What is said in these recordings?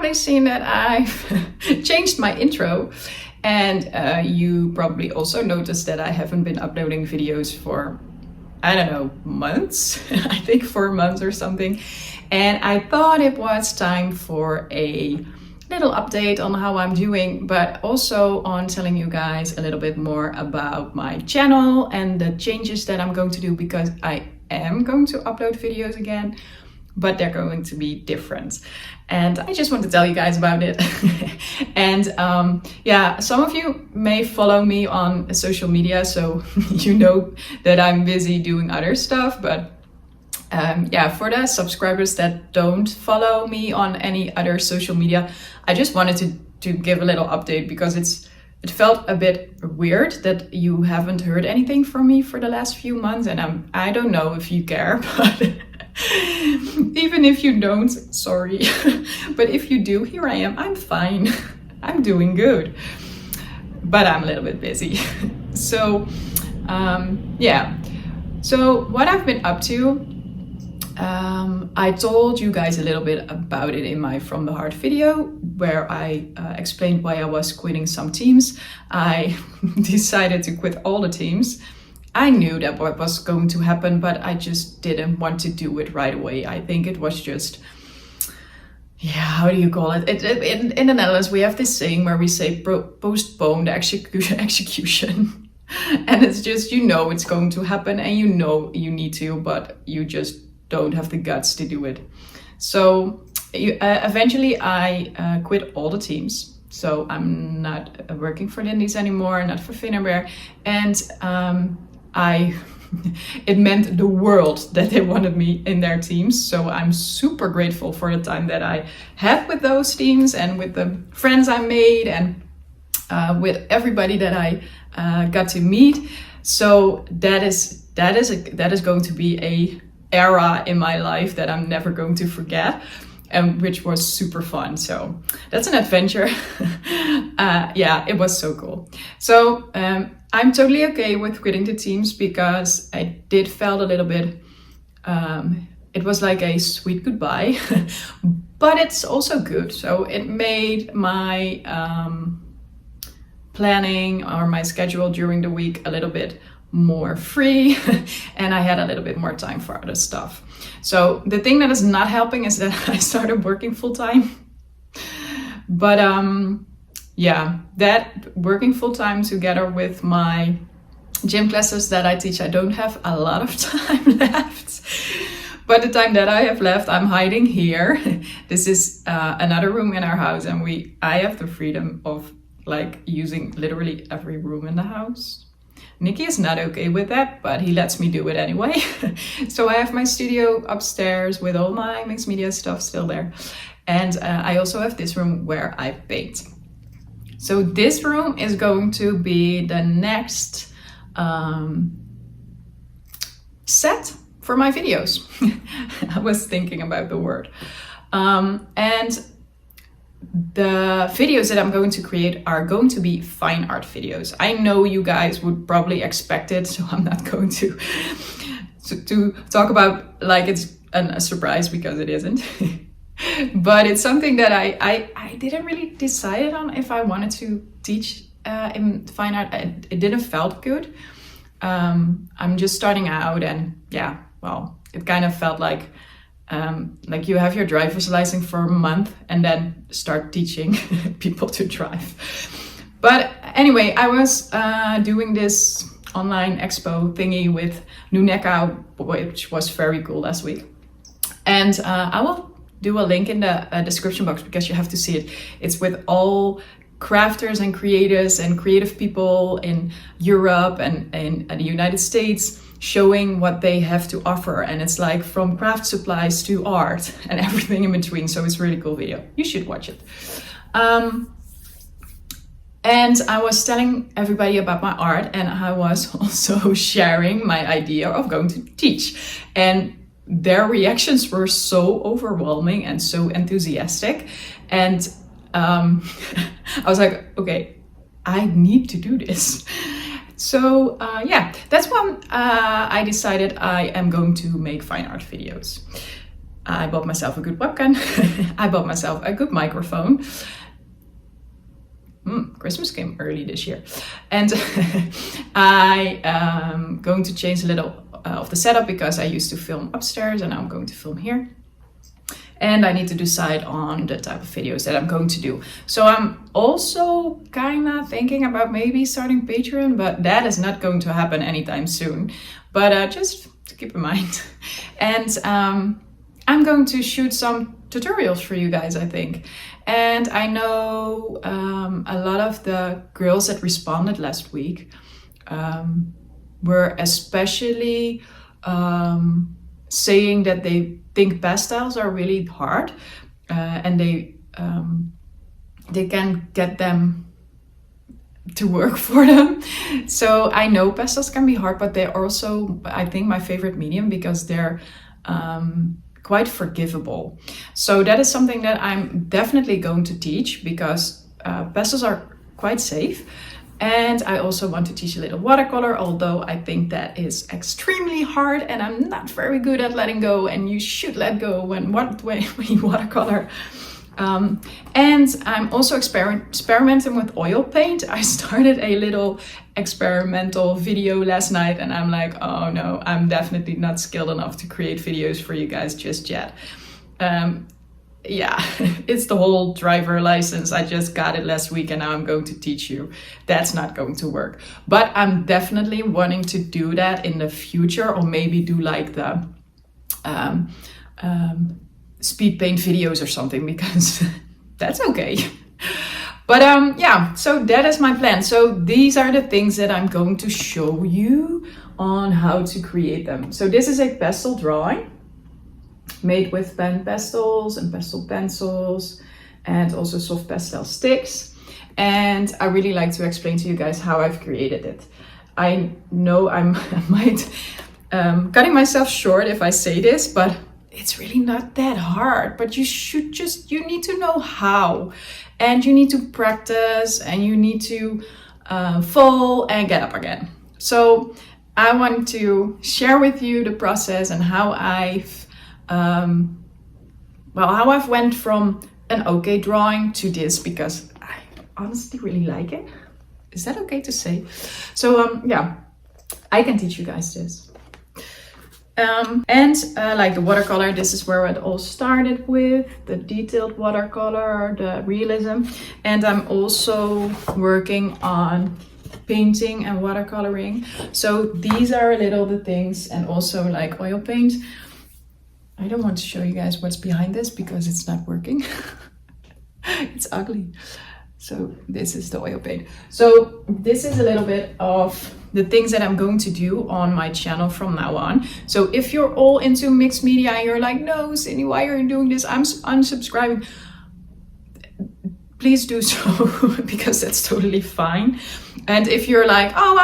probably seen that I've changed my intro, and you probably also noticed that I haven't been uploading videos for, I don't know, months. I think 4 months or something. And I thought it was time for a little update on how I'm doing, but also on telling you guys a little bit more about my channel and the changes that I'm going to do, because I am going to upload videos again, but they're going to be different. And I just want to tell you guys about it. And yeah, some of you may follow me on social media, so you know that I'm busy doing other stuff, but yeah, for the subscribers that don't follow me on any other social media, I just wanted to give a little update, because it felt a bit weird that you haven't heard anything from me for the last few months, and I don't know if you care, but even if you don't, sorry. But if you do, here I am. I'm fine. I'm doing good, but I'm a little bit busy. So yeah, so what I've been up to, I told you guys a little bit about it in my From the Heart video, where I explained why I was quitting some teams. I decided to quit all the teams. I knew that what was going to happen, but I just didn't want to do it right away. I think it was just, yeah, how do you call it? In the Netherlands, we have this saying where we say postpone the execution. And it's just, you know it's going to happen and you know you need to, but you just don't have the guts to do it. So eventually I quit all the teams. So I'm not working for Lindy's anymore, not for Finnerbear. And it meant the world that they wanted me in their teams. So I'm super grateful for the time that I had with those teams and with the friends I made and with everybody that I got to meet. So that is going to be a era in my life that I'm never going to forget, and which was super fun. So that's an adventure. Yeah, it was so cool. So I'm totally okay with quitting the teams, because I did felt a little bit, it was like a sweet goodbye, but it's also good. So it made my planning or my schedule during the week a little bit more free, and I had a little bit more time for other stuff. So the thing that is not helping is that I started working full-time. But yeah, that working full-time together with my gym classes that I teach, I don't have a lot of time left. But the time that I have left, I'm hiding here. This is another room in our house, and I have the freedom of like using literally every room in the house. Nikki is not okay with that, but he lets me do it anyway. So I have my studio upstairs with all my mixed media stuff still there. And I also have this room where I paint. So this room is going to be the next set for my videos. I was thinking about the word. And the videos that I'm going to create are going to be fine art videos. I know you guys would probably expect it, so I'm not going to talk about like it's a surprise, because it isn't. But it's something that I didn't really decide on if I wanted to teach in fine art. It didn't felt good. I'm just starting out, and yeah, well, it kind of felt like you have your driver's license for a month and then start teaching people to drive. But anyway, I was doing this online expo thingy with Nuneka, which was very cool last week. And I will do a link in the description box, because you have to see it. It's with all crafters and creators and creative people in Europe and in the United States, showing what they have to offer. And it's like from craft supplies to art and everything in between. So it's a really cool video. You should watch it. And I was telling everybody about my art, and I was also sharing my idea of going to teach. And their reactions were so overwhelming and so enthusiastic. And I was like, okay, I need to do this. So yeah, that's when I decided I am going to make fine art videos. I bought myself a good webcam. I bought myself a good microphone. Christmas came early this year. And I am going to change a little of the setup because I used to film upstairs and now I'm going to film here. And I need to decide on the type of videos that I'm going to do. So I'm also kind of thinking about maybe starting Patreon, but that is not going to happen anytime soon. But just to keep in mind. And I'm going to shoot some tutorials for you guys, I think. And I know a lot of the girls that responded last week were especially saying that they think pastels are really hard and they can get them to work for them. So I know pastels can be hard, but they're also, I think, my favorite medium because they're quite forgivable. So that is something that I'm definitely going to teach because pastels are quite safe. And I also want to teach a little watercolor, although I think that is extremely hard and I'm not very good at letting go, and you should let go when you watercolor. And I'm also experimenting with oil paint. I started a little experimental video last night and I'm like, oh no, I'm definitely not skilled enough to create videos for you guys just yet. Yeah, it's the whole driver license. I just got it last week and now I'm going to teach you. That's not going to work. But I'm definitely wanting to do that in the future, or maybe do like the speed paint videos or something, because that's okay. But yeah, so that is my plan. So these are the things that I'm going to show you on how to create them. So this is a pastel drawing made with pen pastels and pastel pencils and also soft pastel sticks. And I really like to explain to you guys how I've created it. I know I might cutting myself short if I say this, but it's really not that hard. But you need to know how, and you need to practice, and you need to fall and get up again. So I want to share with you the process and how I've went from an okay drawing to this, because I honestly really like it. Is that okay to say? So yeah, I can teach you guys this. Like the watercolor, this is where it all started with, the detailed watercolor, the realism. And I'm also working on painting and watercoloring. So these are a little the things, and also like oil paint. I don't want to show you guys what's behind this because it's not working. It's ugly. So this is the oil paint. So this is a little bit of the things that I'm going to do on my channel from now on. So if you're all into mixed media and you're like, no, Cindy, why are you doing this? I'm unsubscribing. Please do so, because that's totally fine. And if you're like, oh,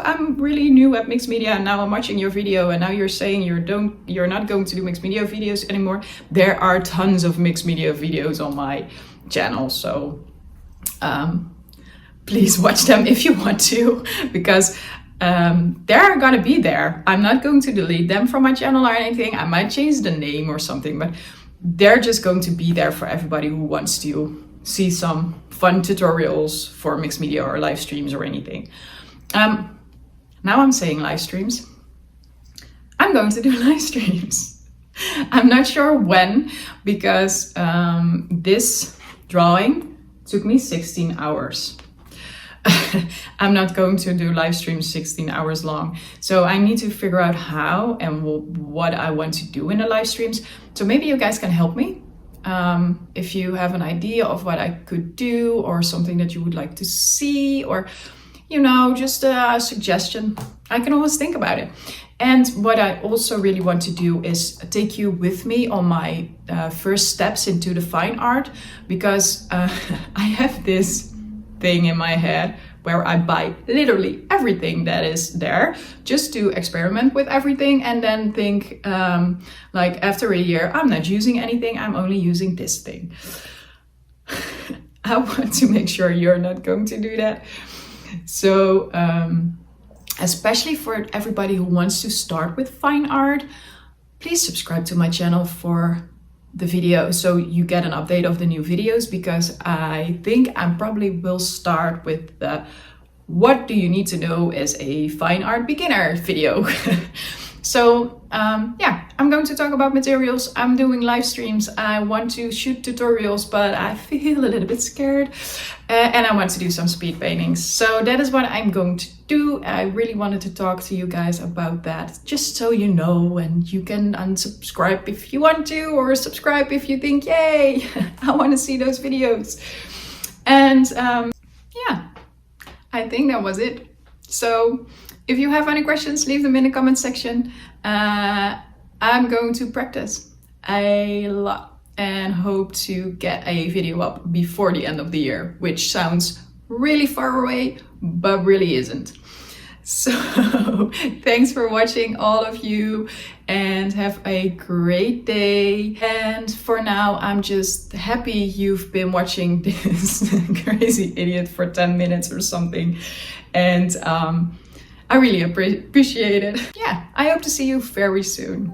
I'm really new at mixed media and now I'm watching your video and now you're saying you're not going to do mixed media videos anymore. There are tons of mixed media videos on my channel. So please watch them if you want to, because they're gonna be there. I'm not going to delete them from my channel or anything. I might change the name or something, but they're just going to be there for everybody who wants to see some fun tutorials for mixed media or live streams or anything. Now I'm saying live streams. I'm going to do live streams. I'm not sure when, because this drawing took me 16 hours. I'm not going to do live streams 16 hours long. So I need to figure out how and what I want to do in the live streams. So maybe you guys can help me. If you have an idea of what I could do, or something that you would like to see, or, you know, just a suggestion, I can always think about it. And what I also really want to do is take you with me on my first steps into the fine art, because I have this thing in my head where I buy literally everything that is there just to experiment with everything, and then think like after a year, I'm not using anything, I'm only using this thing. I want to make sure you're not going to do that. So especially for everybody who wants to start with fine art, Please subscribe to my channel for the video so you get an update of the new videos, because I think I probably will start with the what do you need to know as a fine art beginner video. So yeah, I'm going to talk about materials. I'm doing live streams. I want to shoot tutorials, but I feel a little bit scared. And I want to do some speed paintings. So that is what I'm going to do. I really wanted to talk to you guys about that, just so you know, and you can unsubscribe if you want to, or subscribe if you think, yay, I want to see those videos. And yeah, I think that was it. So if you have any questions, leave them in the comment section. I'm going to practice a lot and hope to get a video up before the end of the year, which sounds really far away, but really isn't. So thanks for watching, all of you, and have a great day. And for now, I'm just happy you've been watching this crazy idiot for 10 minutes or something. And I really appreciate it. Yeah, I hope to see you very soon.